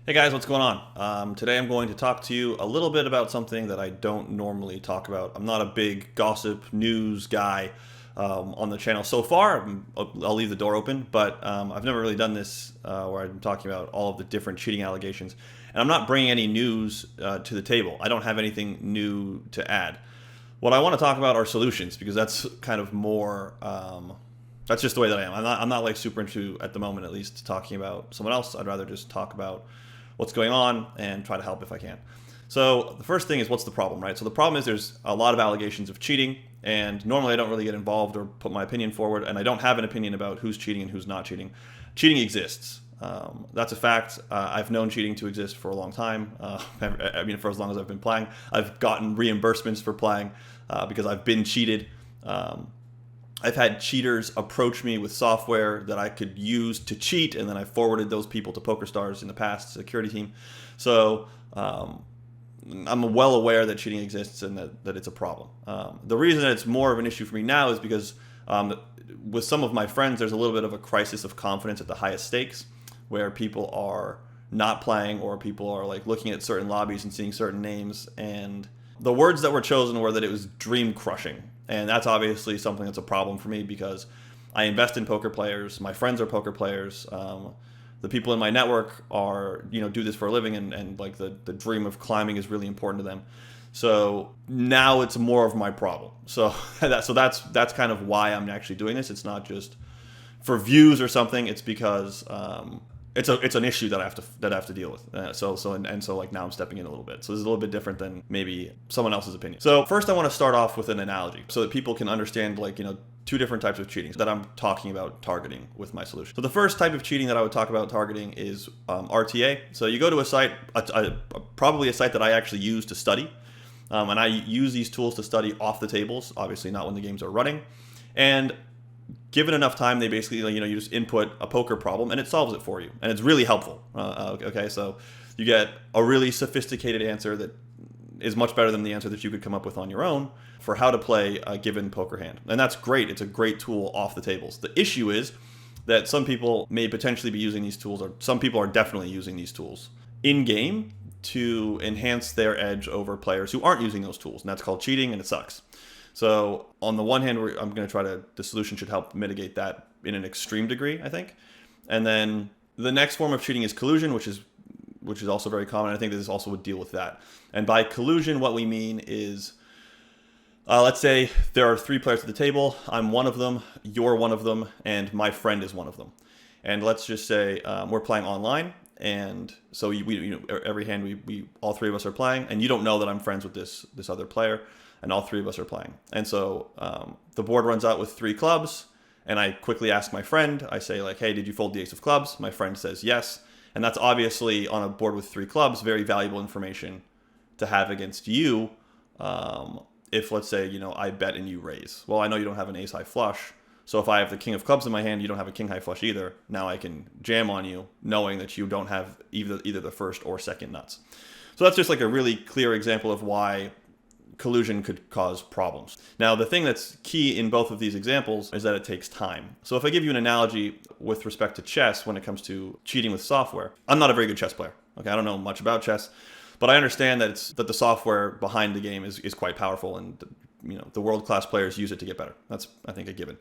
Hey guys, what's going on? Today I'm going to talk to you a little bit about something that I don't normally talk about. I'm not a big gossip news guy on the channel so far. I'll leave the door open, but I've never really done this where I'm talking about all of the different cheating allegations. And I'm not bringing any news to the table. I don't have anything new to add. What I want to talk about are solutions because that's kind of more. That's just the way that I am. I'm not like super into at the moment, at least, talking about someone else. I'd rather just talk about what's going on and try to help if I can. So the first thing is, what's the problem, right? So the problem is there's a lot of allegations of cheating, and normally I don't really get involved or put my opinion forward, and I don't have an opinion about who's cheating and who's not cheating. Cheating exists. That's a fact. I've known cheating to exist for a long time. For as long as I've been playing. I've gotten reimbursements for playing because I've been cheated. I've had cheaters approach me with software that I could use to cheat, and then I forwarded those people to PokerStars in the past security team. So I'm well aware that cheating exists and that it's a problem. The reason that it's more of an issue for me now is because with some of my friends, there's a little bit of a crisis of confidence at the highest stakes, where people are not playing or people are like looking at certain lobbies and seeing certain names, and the words that were chosen were that it was dream crushing. And that's obviously something that's a problem for me because I invest in poker players. My friends are poker players. The people in my network are, do this for a living, and like the dream of climbing is really important to them. So now it's more of my problem. So that's kind of why I'm actually doing this. It's not just for views or something. It's because it's an issue that I have to deal with. So like now I'm stepping in a little bit. So this is a little bit different than maybe someone else's opinion. So first I want to start off with an analogy so that people can understand two different types of cheating that I'm talking about targeting with my solution. So the first type of cheating that I would talk about targeting is RTA. So you go to a site, probably a site that I actually use to study. And I use these tools to study off the tables, obviously not when the games are running. And given enough time, they basically, you just input a poker problem and it solves it for you. And it's really helpful. Okay, so you get a really sophisticated answer that is much better than the answer that you could come up with on your own for how to play a given poker hand. And that's great. It's a great tool off the tables. The issue is that some people may potentially be using these tools, or some people are definitely using these tools in game to enhance their edge over players who aren't using those tools. And that's called cheating, and it sucks. So on the one hand, I'm going to try the solution should help mitigate that in an extreme degree, I think. And then the next form of cheating is collusion, which is also very common. I think this also would deal with that. And by collusion, what we mean is, let's say there are 3 players at the table. I'm one of them, you're one of them, and my friend is one of them. And let's just say we're playing online. And so every hand we all 3 of us are playing, and you don't know that I'm friends with this other player. And all 3 of us are playing. And so the board runs out with 3 clubs, and I quickly ask my friend, I say like, hey, did you fold the ace of clubs? My friend says yes. And that's obviously, on a board with 3 clubs, very valuable information to have against you. If, let's say, I bet and you raise. Well, I know you don't have an ace high flush. So if I have the king of clubs in my hand, you don't have a king high flush either. Now I can jam on you knowing that you don't have either the first or second nuts. So that's just like a really clear example of why collusion could cause problems. Now, the thing that's key in both of these examples is that it takes time. So if I give you an analogy with respect to chess when it comes to cheating with software, I'm not a very good chess player. Okay, I don't know much about chess, but I understand that the software behind the game is quite powerful, and the world-class players use it to get better. That's, I think, a given.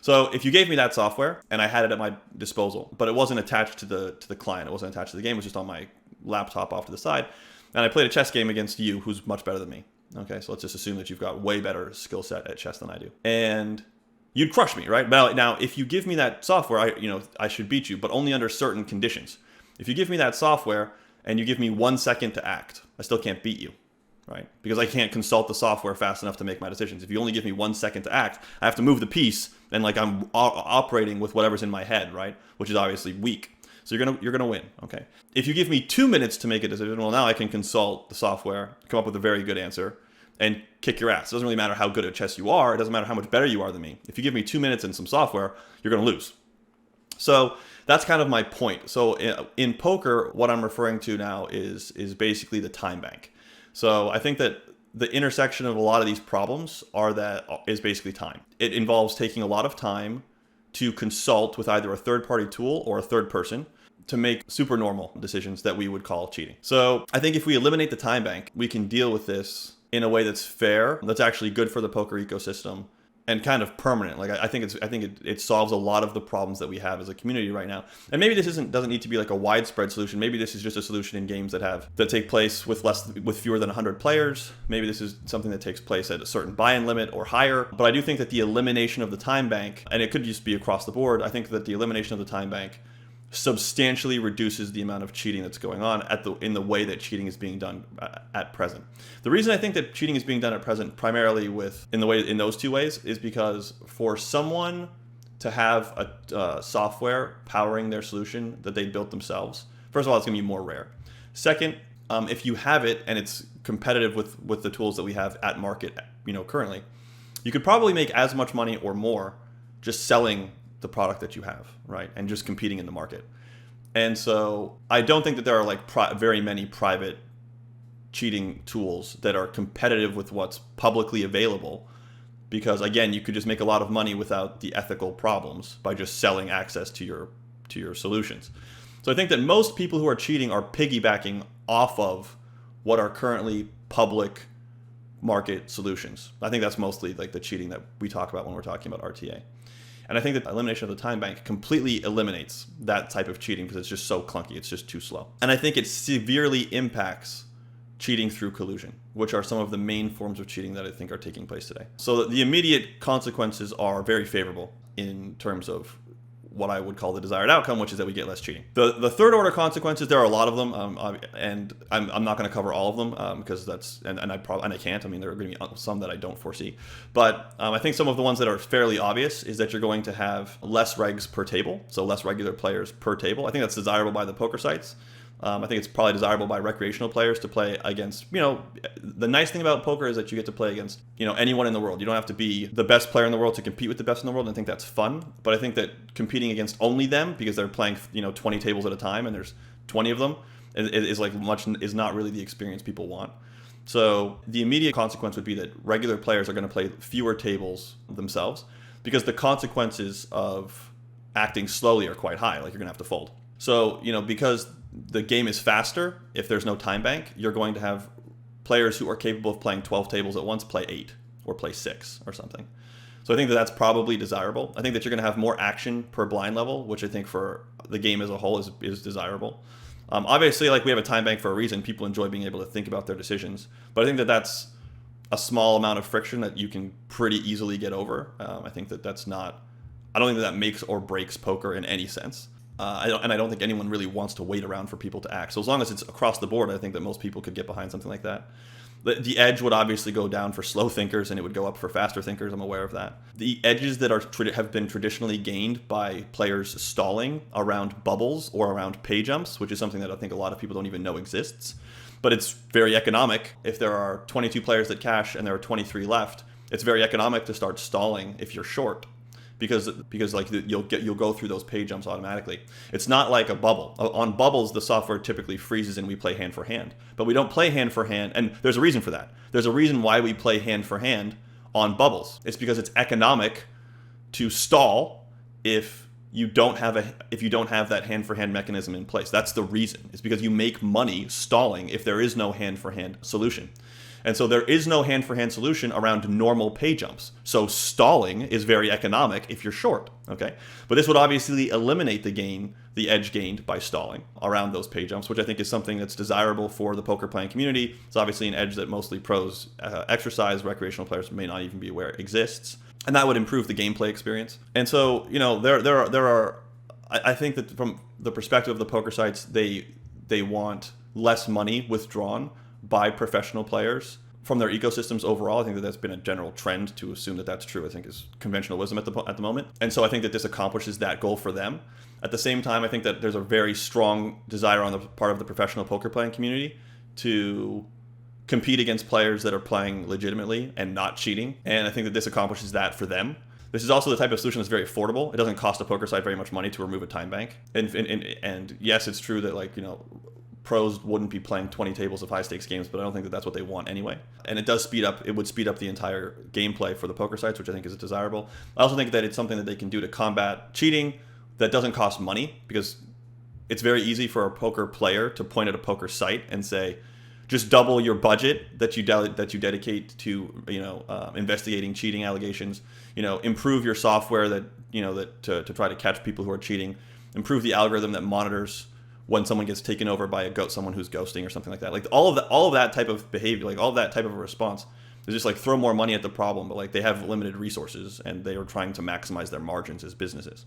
So if you gave me that software and I had it at my disposal, but it wasn't attached to the client, it wasn't attached to the game, it was just on my laptop off to the side, and I played a chess game against you who's much better than me. Okay, so let's just assume that you've got way better skill set at chess than I do. And you'd crush me, right? Now, if you give me that software, I should beat you, but only under certain conditions. If you give me that software and you give me 1 second to act, I still can't beat you, right? Because I can't consult the software fast enough to make my decisions. If you only give me 1 second to act, I have to move the piece, and like I'm operating with whatever's in my head, right? Which is obviously weak. So you're gonna win, okay? If you give me 2 minutes to make a decision, well, now I can consult the software, come up with a very good answer, and kick your ass. It doesn't really matter how good at chess you are. It doesn't matter how much better you are than me. If you give me 2 minutes and some software, you're gonna lose. So that's kind of my point. So in poker, what I'm referring to now is basically the time bank. So I think that the intersection of a lot of these problems is basically time. It involves taking a lot of time to consult with either a third-party tool or a third person to make super normal decisions that we would call cheating. So I think if we eliminate the time bank, we can deal with this in a way that's fair, that's actually good for the poker ecosystem, and kind of permanent. Like I think it solves a lot of the problems that we have as a community right now. And maybe this doesn't need to be like a widespread solution. Maybe this is just a solution in games that take place with fewer than 100 players. Maybe this is something that takes place at a certain buy-in limit or higher. But I do think that the elimination of the time bank, and it could just be across the board, I think that the elimination of the time bank substantially reduces the amount of cheating that's going on in the way that cheating is being done at present. The reason I think that cheating is being done at present primarily in those two ways is because for someone to have a software powering their solution that they built themselves, first of all, it's going to be more rare. Second, if you have it and it's competitive with the tools that we have at market, currently, you could probably make as much money or more just selling the product that you have, right? And just competing in the market. And so I don't think that there are very many private cheating tools that are competitive with what's publicly available, because again, you could just make a lot of money without the ethical problems by just selling access to your solutions. So I think that most people who are cheating are piggybacking off of what are currently public market solutions. I think that's mostly like the cheating that we talk about when we're talking about RTA. And I think that elimination of the time bank completely eliminates that type of cheating because it's just so clunky. It's just too slow. And I think it severely impacts cheating through collusion, which are some of the main forms of cheating that I think are taking place today. So the immediate consequences are very favorable in terms of what I would call the desired outcome, which is that we get less cheating. The third order consequences, there are a lot of them, and I'm not going to cover all of them because I can't. I mean, there are going to be some that I don't foresee, but I think some of the ones that are fairly obvious is that you're going to have less regs per table, so less regular players per table. I think that's desirable by the poker sites. I think it's probably desirable by recreational players to play against, the nice thing about poker is that you get to play against, anyone in the world. You don't have to be the best player in the world to compete with the best in the world. And I think that's fun. But I think that competing against only them, because they're playing, 20 tables at a time and there's 20 of them, is not really the experience people want. So the immediate consequence would be that regular players are going to play fewer tables themselves because the consequences of acting slowly are quite high. Like you're going to have to fold. So, because the game is faster, if there's no time bank, you're going to have players who are capable of playing 12 tables at once play 8 or play 6 or something. So I think that that's probably desirable. I think that you're going to have more action per blind level, which I think for the game as a whole is desirable. Obviously, we have a time bank for a reason. People enjoy being able to think about their decisions. But I think that that's a small amount of friction that you can pretty easily get over. I think that I don't think that makes or breaks poker in any sense. I don't think anyone really wants to wait around for people to act. So as long as it's across the board, I think that most people could get behind something like that. The edge would obviously go down for slow thinkers, and it would go up for faster thinkers. I'm aware of that. The edges that have been traditionally gained by players stalling around bubbles or around pay jumps, which is something that I think a lot of people don't even know exists, but it's very economic. If there are 22 players that cash and there are 23 left, it's very economic to start stalling if you're short. Because you'll go through those pay jumps automatically. It's not like a bubble. On bubbles, the software typically freezes and we play hand for hand. But we don't play hand for hand, and there's a reason for that. There's a reason why we play hand for hand on bubbles. It's because it's economic to stall if you don't have that hand for hand mechanism in place. That's the reason. It's because you make money stalling if there is no hand for hand solution. And so there is no hand-for-hand solution around normal pay jumps. So stalling is very economic if you're short, okay? But this would obviously eliminate the edge gained by stalling around those pay jumps, which I think is something that's desirable for the poker playing community. It's obviously an edge that mostly pros exercise, recreational players may not even be aware exists. And that would improve the gameplay experience. And so, I think that from the perspective of the poker sites, they want less money withdrawn by professional players from their ecosystems overall. I think that that's been a general trend to assume that that's true. I think is conventional wisdom at the moment. And so I think that this accomplishes that goal for them. At the same time, I think that there's a very strong desire on the part of the professional poker playing community to compete against players that are playing legitimately and not cheating. And I think that this accomplishes that for them. This is also the type of solution that's very affordable. It doesn't cost a poker site very much money to remove a time bank. And yes, it's true that pros wouldn't be playing 20 tables of high stakes games, but I don't think that that's what they want anyway. And it would speed up the entire gameplay for the poker sites, which I think is desirable. I also think that it's something that they can do to combat cheating that doesn't cost money, because it's very easy for a poker player to point at a poker site and say, just double your budget that you dedicate to investigating cheating allegations. Improve your software to try to catch people who are cheating. Improve the algorithm that monitors when someone gets taken over by someone who's ghosting or something like that. Like all of that type of behavior, like all of that type of a response is just like throw more money at the problem, but like they have limited resources and they are trying to maximize their margins as businesses.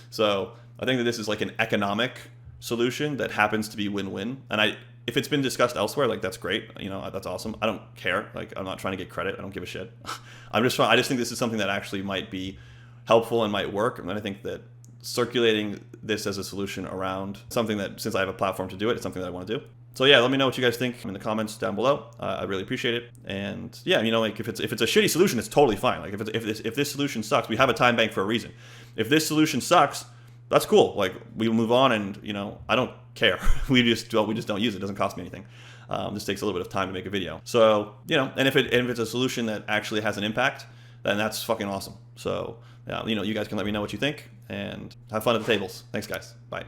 So I think that this is like an economic solution that happens to be win-win. And if it's been discussed elsewhere, like that's great. That's awesome. I don't care. Like I'm not trying to get credit. I don't give a shit. I just think this is something that actually might be helpful and might work. And I think that circulating this as a solution around something that, since I have a platform to do it, it's something that I want to do. So yeah, let me know what you guys think in the comments down below. I really appreciate it. And yeah, like if it's a shitty solution, it's totally fine. Like if this solution sucks, we have a time bank for a reason. If this solution sucks, that's cool. Like we will move on, and I don't care. we just don't use it. It doesn't cost me anything. This takes a little bit of time to make a video. So and if it's a solution that actually has an impact, then that's fucking awesome. So you guys can let me know what you think, and have fun at the tables. Thanks, guys. Bye.